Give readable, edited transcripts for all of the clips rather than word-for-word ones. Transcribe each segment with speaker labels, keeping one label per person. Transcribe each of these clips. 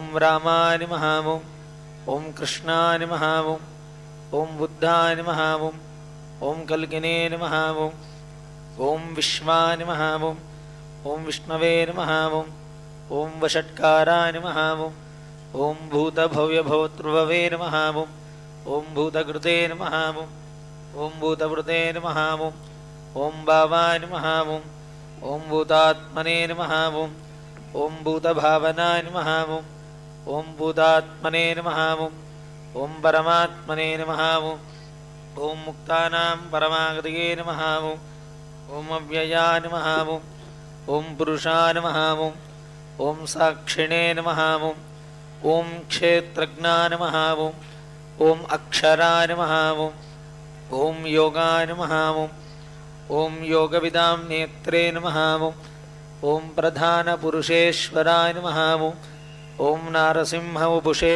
Speaker 1: ओम रामाय नमः। ओम कृष्णाय नमः। ओम बुद्धाय नमः। ओम कल्किने नमः। ओम विश्वाय नमः। ओम विष्णवे नमः। ओम वषट्काराय नमः। ओम भूतभव्यभवतृभवे नमः। ओम भूतकृते नमः। ओम भूतवृते नमः। ओम भावाय नमः। ओम भूतात्मने नमः। ओम भूतभावनाय नमः। ओम भूतात्मने नमः। ओम परमात्मने नमः। ओम मुक्तानां परमागतये नमः। ओम अव्ययाय नमः। ओम पुरुषाय नमः। ओम साक्षिणे नमः। ओम क्षेत्रज्ञाय नमः। ओम अक्षराय नमः। ओम योगाय नमः। ओम योगविदां नेत्रे नमः। ओम प्रधानपुरुषेश्वराय नमः। ओम नारसिंहवपुषे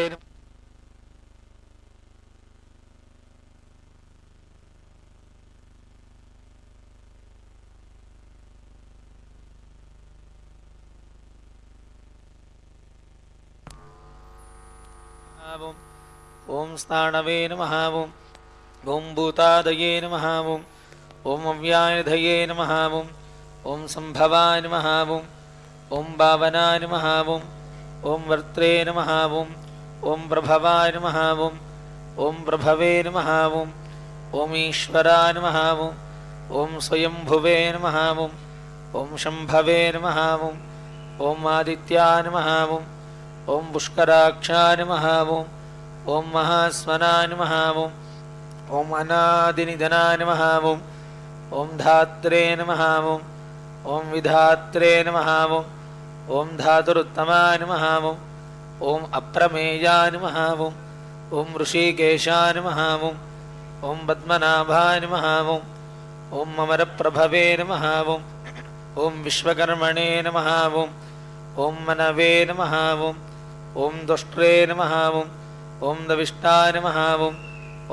Speaker 1: ओम स्थाणवे नमः। ओम भूतादये नमः। ओम अव्यायधये नमः। ओम संभवाय नमः। ओम भावनाय नमः। ओम वर्त्रे नमः। ओम प्रभवाय नमः। ओम प्रभवे नमः। ओम ईश्वराय नमः। ओम स्वयंभुवे नमः। ओम शंभवे नमः। ओम आदित्याय नमः। ओम पुष्कराक्षाय नमः। ओम महास्मनाय नमः। ओम अनादिनिधनाय नमः। ओम धात्रे नमः। ओम विधात्रे नमः। ओम धातुरुत्तमाय नमः। ओम अप्रमेयाय नमः। ओम ऋषिकेशाय नमः। ओम पद्मनाभाय नमः। ओम अमरप्रभवे नमः। ओम विश्वकर्मणे नमः। ओम मनवे नमः। ओम दुष्ट्रे नमः। ओम दविष्टाय नमः।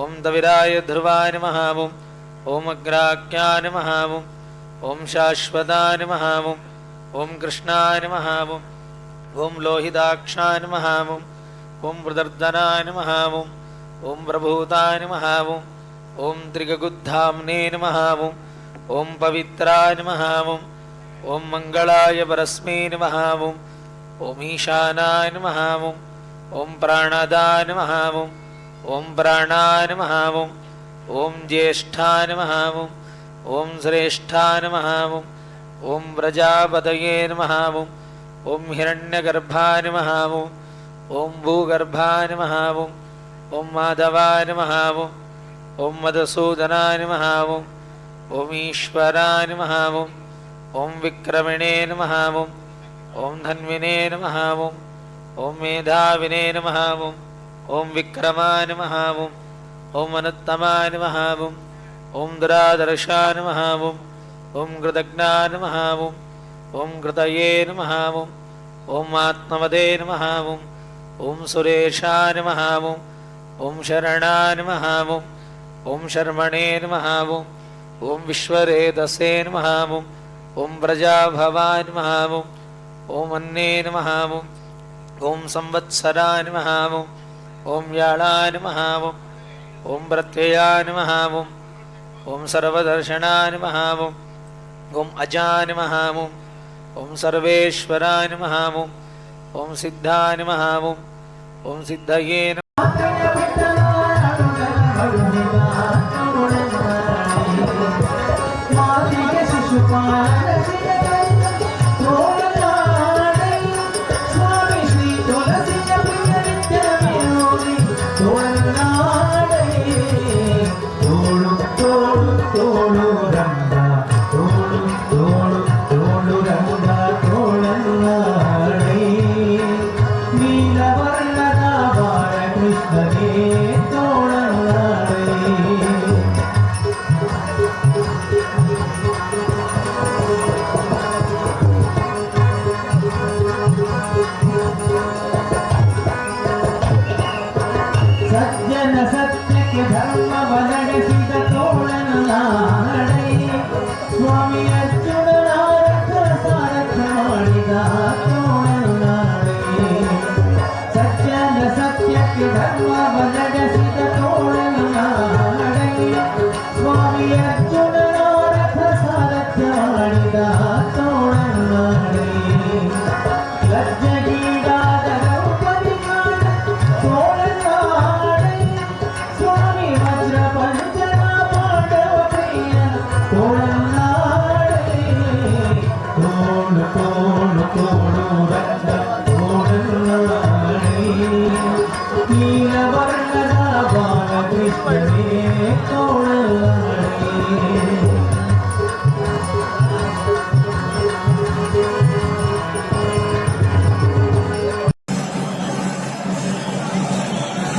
Speaker 1: ओम दविराय ध्रुवाय नमः। ओम अग्राख्याय नमः। ओम शाश्वताय नमः। ओम कृष्णाय नमः। ओम लोहिताक्षाय नमः। ओम प्रदर्दनाय नमः। ओम प्रभूताय नमः। ओम त्रिगुद्धाम्ने नमः। ओम पवित्राय नमः। ओम मंगलाय परस्मै नमः। ओम ईशानाय नमः। ओम प्राणदाय नमः। ओम प्राणाय नमः। ओम ज्येष्ठाय नमः। ओम श्रेष्ठाय नमः। ओम प्रजापतये नमः। ओम हिरण्यगर्भाय नमः। ओम भूगर्भाय नमः। ओम माधवाय नमः। ओम मधुसूदनाय नमः। ओम ईश्वराय नमः। ओम विक्रमिणे नमः। ओम धन्विने नमः। ओम मेधाविने नमः। ओम विक्रमाय नमः। ओम अनुत्तमाय नमः। ओम दुरादर्शाय नमः। ओम कृतज्ञाय नमः। ओम कृतये नमः। ओम आत्मवदे नमः। ओम सुरेशाय नमः। ओम शरणाय नमः। ओम शर्मणे नमः। ओम विश्वरेतसे नमः। ओम प्रजाभवाय नमः। ओम अन्ने नमः। ओम संवत्सराय नमः। ओम व्याळाय नमः। ओम प्रत्ययाय नमः। ओम सर्वदर्शनाय नमः। ओम अजाय नमः। ओम सर्वेश्वराय नमः। ओम सिद्धाय नमः। ओम सिद्धये नमः।
Speaker 2: तोड़